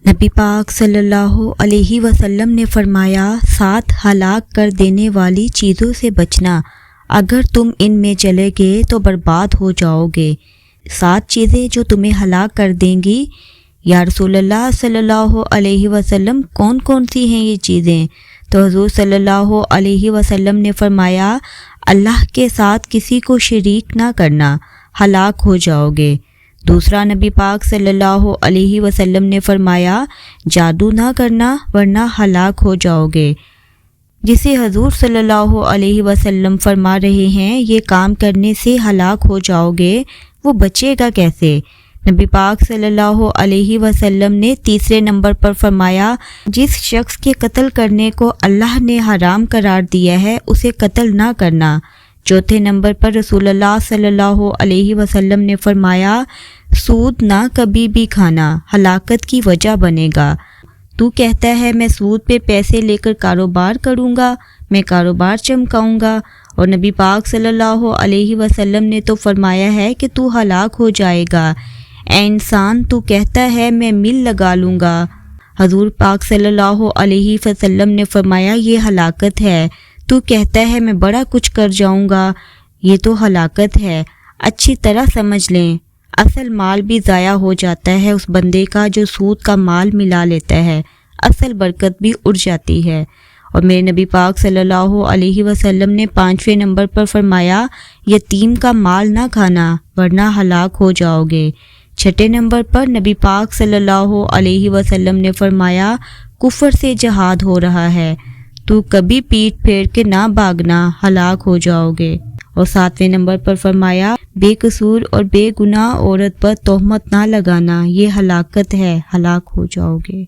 نبی پاک صلی اللہ علیہ وسلم نے فرمایا 7 ہلاک کر دینے والی چیزوں سے بچنا، اگر تم ان میں چلے گئے تو برباد ہو جاؤ گے۔ 7 چیزیں جو تمہیں ہلاک کر دیں گی۔ یا رسول اللہ صلی اللہ علیہ وسلم کون کون سی ہیں یہ چیزیں؟ تو حضور صلی اللہ علیہ وسلم نے فرمایا اللہ کے ساتھ کسی کو شریک نہ کرنا، ہلاک ہو جاؤ گے۔ دوسرا نبی پاک صلی اللہ علیہ وسلم نے فرمایا جادو نہ کرنا ورنہ ہلاک ہو جاؤ گے۔ جسے حضور صلی اللہ علیہ وسلم فرما رہے ہیں یہ کام کرنے سے ہلاک ہو جاؤ گے، وہ بچے گا کیسے؟ نبی پاک صلی اللہ علیہ وسلم نے تیسرے نمبر پر فرمایا جس شخص کے قتل کرنے کو اللہ نے حرام قرار دیا ہے اسے قتل نہ کرنا۔ چوتھے نمبر پر رسول اللہ صلی اللہ علیہ وسلم نے فرمایا سود نہ کبھی بھی کھانا، ہلاکت کی وجہ بنے گا۔ تو کہتا ہے میں سود پہ پیسے لے کر کاروبار کروں گا، میں کاروبار چمکاؤں گا، اور نبی پاک صلی اللہ علیہ وسلم نے تو فرمایا ہے کہ تو ہلاک ہو جائے گا۔ اے انسان تو کہتا ہے میں مل لگا لوں گا، حضور پاک صلی اللہ علیہ وسلم نے فرمایا یہ ہلاکت ہے۔ تو کہتا ہے میں بڑا کچھ کر جاؤں گا، یہ تو ہلاکت ہے۔ اچھی طرح سمجھ لیں اصل مال بھی ضائع ہو جاتا ہے اس بندے کا جو سود کا مال ملا لیتا ہے، اصل برکت بھی اڑ جاتی ہے۔ اور میرے نبی پاک صلی اللہ علیہ وسلم نے 5ویں نمبر پر فرمایا یتیم کا مال نہ کھانا ورنہ ہلاک ہو جاؤ گے۔ 6 نمبر پر نبی پاک صلی اللہ علیہ وسلم نے فرمایا کفر سے جہاد ہو رہا ہے، تو کبھی پیٹھ پھیر کے نہ بھاگنا، ہلاک ہو جاؤ گے۔ اور 7ویں نمبر پر فرمایا بے قصور اور بے گناہ عورت پر تہمت نہ لگانا، یہ ہلاکت ہے، ہلاک ہو جاؤ گے۔